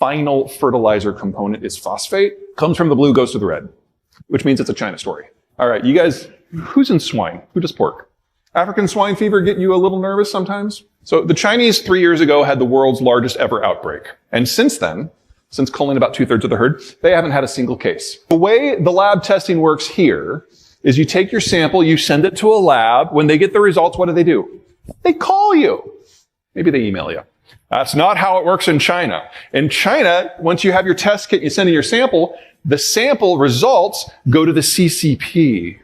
final fertilizer component is phosphate. Comes from the blue, goes to the red, which means it's a China story. All right, you guys, who's in swine? Who does pork? African swine fever get you a little nervous sometimes? So the Chinese 3 years ago had the world's largest ever outbreak. And since then, since culling about 2/3 of the herd, they haven't had a single case. The way the lab testing works here is you take your sample, you send it to a lab. When they get the results, what do? They call you. Maybe they email you. That's not how it works in China. In China, once you have your test kit, you send in your sample, the sample results go to the CCP.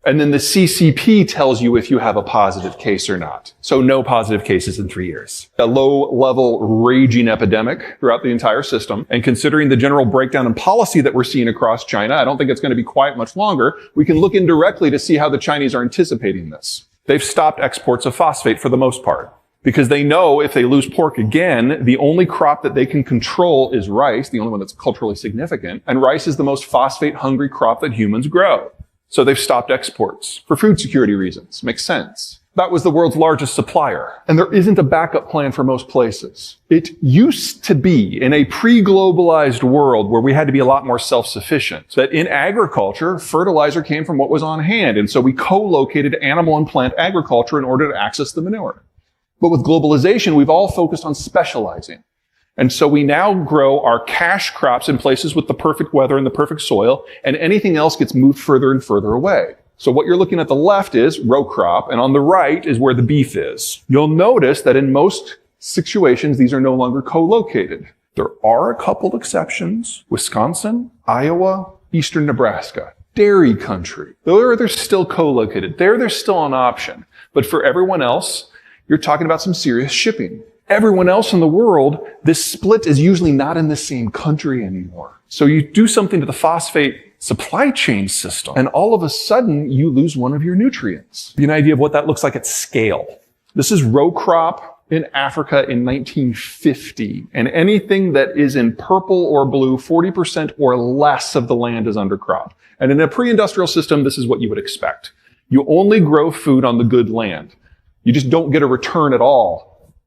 And then the CCP tells you if you have a positive case or not. So no positive cases in 3 years. A low-level raging epidemic throughout the entire system. And considering the general breakdown in policy that we're seeing across China, I don't think it's going to be quiet much longer. We can look indirectly to see how the Chinese are anticipating this. They've stopped exports of phosphate for the most part, because they know if they lose pork again, the only crop that they can control is rice, the only one that's culturally significant. And rice is the most phosphate-hungry crop that humans grow. So they've stopped exports for food security reasons. Makes sense. That was the world's largest supplier. And there isn't a backup plan for most places. It used to be in a pre-globalized world where we had to be a lot more self-sufficient, that in agriculture, fertilizer came from what was on hand. And so we co-located animal and plant agriculture in order to access the manure. But with globalization, we've all focused on specializing. And so we now grow our cash crops in places with the perfect weather and the perfect soil, and anything else gets moved further and further away. So what you're looking at the left is row crop, and on the right is where the beef is. You'll notice that in most situations, these are no longer co-located. There are a couple exceptions. Wisconsin, Iowa, eastern Nebraska. Dairy country. They're still co-located. They're still an option. But for everyone else, you're talking about some serious shipping. Everyone else in the world, this split is usually not in the same country anymore. So you do something to the phosphate supply chain system, and all of a sudden you lose one of your nutrients. Give you an idea of what that looks like at scale. This is row crop in Africa in 1950. And anything that is in purple or blue, 40% or less of the land is undercrop. And in a pre-industrial system, this is what you would expect. You only grow food on the good land. You just don't get a return at all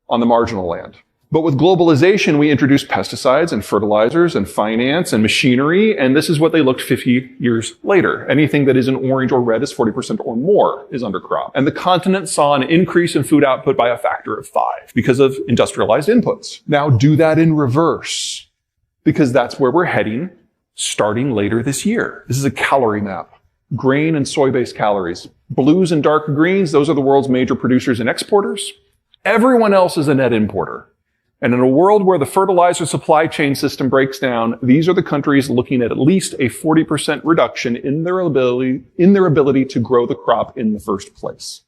on the marginal land. But with globalization, we introduced pesticides and fertilizers and finance and machinery, and this is what they looked 50 years later. Anything that is in orange or red is 40% or more is undercrop. And the continent saw an increase in food output by a factor of 5 because of industrialized inputs. Now do that in reverse, because that's where we're heading starting later this year. This is a calorie map. Grain and soy-based calories. Blues and dark greens, those are the world's major producers and exporters. Everyone else is a net importer. And in a world where the fertilizer supply chain system breaks down, these are the countries looking at least a 40% reduction in their ability to grow the crop in the first place.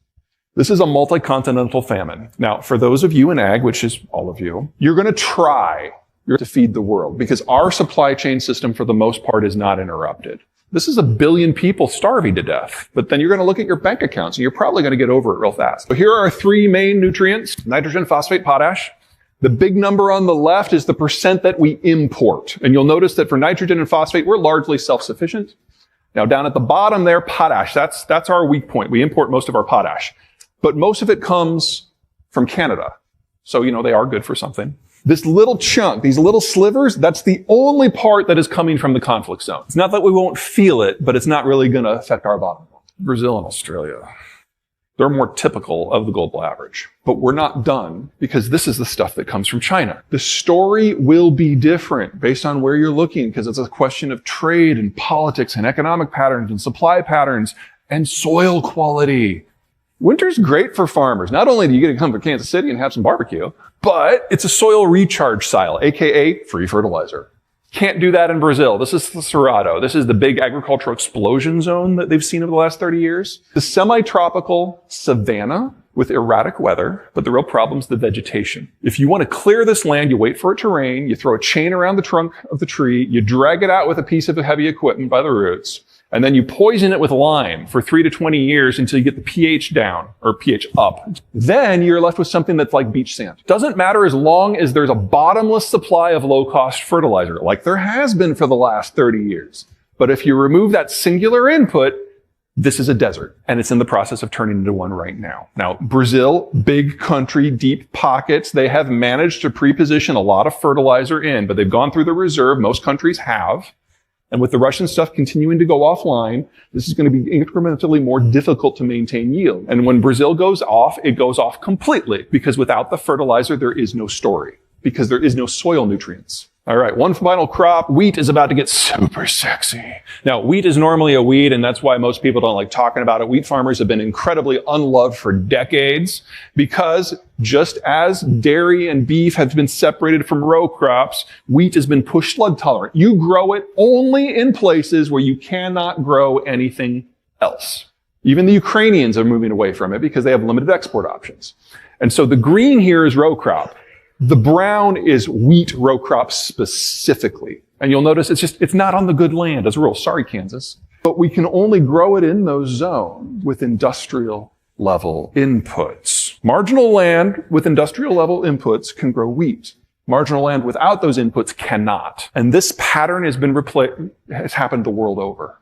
This is a multi-continental famine. Now, for those of you in ag, which is all of you, you're going to try to feed the world because our supply chain system, for the most part, is not interrupted. This is 1 billion people starving to death. But then you're going to look at your bank accounts and you're probably going to get over it real fast. So here are our 3 main nutrients: nitrogen, phosphate, potash. The big number on the left is the percent that we import. And you'll notice that for nitrogen and phosphate, we're largely self-sufficient. Now down at the bottom there, potash. That's our weak point. We import most of our potash. But most of it comes from Canada. So, they are good for something. This little chunk, these little slivers, that's the only part that is coming from the conflict zone. It's not that we won't feel it, but it's not really going to affect our bottom. Brazil and Australia, they're more typical of the global average. But we're not done, because this is the stuff that comes from China. The story will be different based on where you're looking, because it's a question of trade and politics and economic patterns and supply patterns and soil quality. Winter's great for farmers. Not only do you get to come to Kansas City and have some barbecue, but it's a soil recharge silo, aka free fertilizer. Can't do that in Brazil. This is the Cerrado. This is the big agricultural explosion zone that they've seen over the last 30 years. The semi-tropical savanna with erratic weather, but the real problem is the vegetation. If you want to clear this land, you wait for it to rain, you throw a chain around the trunk of the tree, you drag it out with a piece of heavy equipment by the roots, and then you poison it with lime for 3 to 20 years until you get the pH down, or pH up. Then you're left with something that's like beach sand. Doesn't matter as long as there's a bottomless supply of low-cost fertilizer, like there has been for the last 30 years. But if you remove that singular input, This is a desert, and it's in the process of turning into one right now. Now, Brazil, big country, deep pockets, they have managed to pre-position a lot of fertilizer in, but they've gone through the reserve. Most countries have. And with the Russian stuff continuing to go offline, this is going to be incrementally more difficult to maintain yield. And when Brazil goes off, it goes off completely, because without the fertilizer, there is no story, because there is no soil nutrients. All right, one final crop. Wheat is about to get super sexy. Now, wheat is normally a weed, and that's why most people don't like talking about it. Wheat farmers have been incredibly unloved for decades because just as dairy and beef have been separated from row crops, wheat has been push slug tolerant. You grow it only in places where you cannot grow anything else. Even the Ukrainians are moving away from it because they have limited export options. And so the green here is row crop. The brown is wheat row crop specifically. And you'll notice it's not on the good land as a rule. Sorry, Kansas. But we can only grow it in those zones with industrial level inputs. Marginal land with industrial level inputs can grow wheat. Marginal land without those inputs cannot. And this pattern has happened the world over.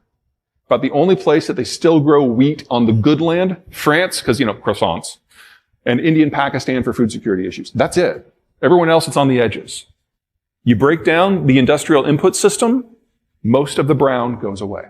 But the only place that they still grow wheat on the good land, France, because, croissants, and India and Pakistan for food security issues. That's it. Everyone else, it's on the edges. You break down the industrial input system, most of the brown goes away.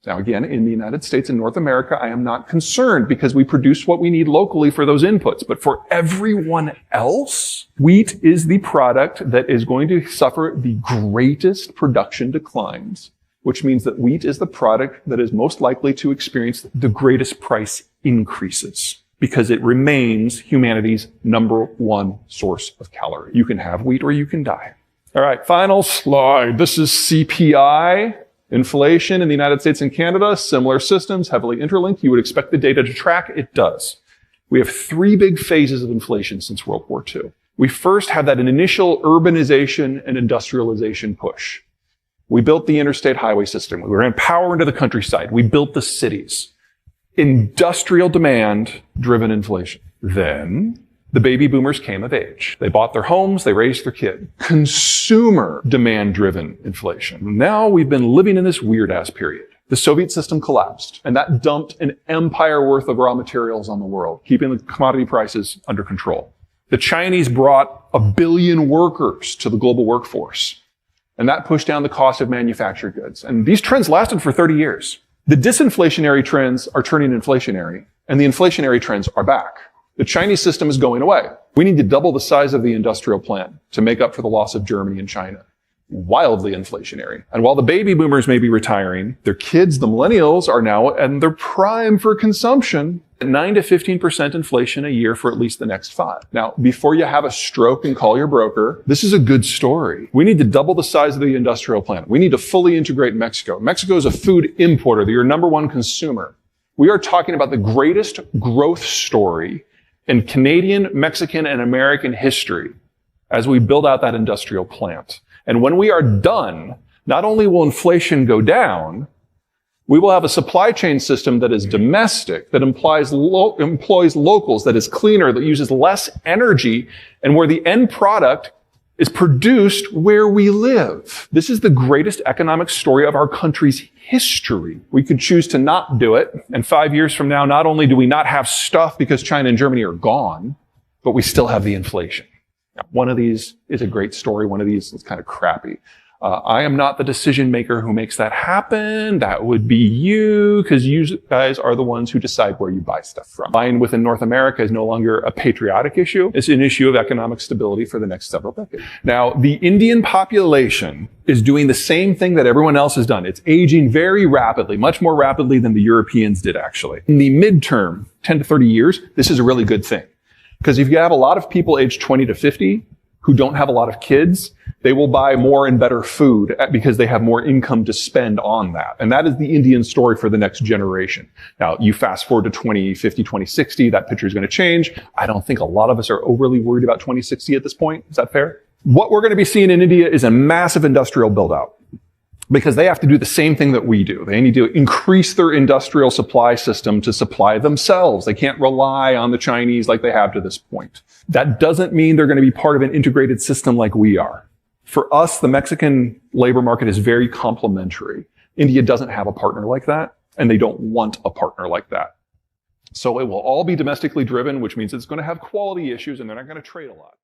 Now again, in the United States and North America, I am not concerned because we produce what we need locally for those inputs. But for everyone else, wheat is the product that is going to suffer the greatest production declines, which means that wheat is the product that is most likely to experience the greatest price increases, because it remains humanity's number one source of calorie. You can have wheat or you can die. All right, final slide. This is CPI, inflation in the United States and Canada, similar systems, heavily interlinked. You would expect the data to track. It does. We have three big phases of inflation since World War II. We first had that initial urbanization and industrialization push. We built the interstate highway system. We ran power into the countryside. We built the cities. Industrial demand-driven inflation. Then the baby boomers came of age. They bought their homes, they raised their kid. Consumer demand-driven inflation. Now we've been living in this weird-ass period. The Soviet system collapsed, and that dumped an empire worth of raw materials on the world, keeping the commodity prices under control. The Chinese brought 1 billion workers to the global workforce, and that pushed down the cost of manufactured goods. And these trends lasted for 30 years. The disinflationary trends are turning inflationary, and the inflationary trends are back. The Chinese system is going away. We need to double the size of the industrial plant to make up for the loss of Germany and China. Wildly inflationary. And while the baby boomers may be retiring, their kids, the millennials, are now in their prime for consumption. 9 to 15% inflation a year for at least the next 5. Now, before you have a stroke and call your broker, this is a good story. We need to double the size of the industrial plant. We need to fully integrate Mexico. Mexico is a food importer. They're your number one consumer. We are talking about the greatest growth story in Canadian, Mexican, and American history as we build out that industrial plant. And when we are done, not only will inflation go down, we will have a supply chain system that is domestic, that employs locals, that is cleaner, that uses less energy, and where the end product is produced where we live. This is the greatest economic story of our country's history. We could choose to not do it, and 5 years from now, not only do we not have stuff because China and Germany are gone, but we still have the inflation. Now, one of these is a great story. One of these is kind of crappy. I am not the decision maker who makes that happen. That would be you, because you guys are the ones who decide where you buy stuff from. Buying within North America is no longer a patriotic issue. It's an issue of economic stability for the next several decades. Now, the Indian population is doing the same thing that everyone else has done. It's aging very rapidly, much more rapidly than the Europeans did, actually. In the midterm, 10 to 30 years, this is a really good thing. Because if you have a lot of people aged 20 to 50 who don't have a lot of kids, they will buy more and better food because they have more income to spend on that. And that is the Indian story for the next generation. Now, you fast forward to 2050, 2060, that picture is going to change. I don't think a lot of us are overly worried about 2060 at this point. Is that fair? What we're going to be seeing in India is a massive industrial build-out, because they have to do the same thing that we do. They need to increase their industrial supply system to supply themselves. They can't rely on the Chinese like they have to this point. That doesn't mean they're going to be part of an integrated system like we are. For us, the Mexican labor market is very complementary. India doesn't have a partner like that. And they don't want a partner like that. So it will all be domestically driven, which means it's going to have quality issues and they're not going to trade a lot.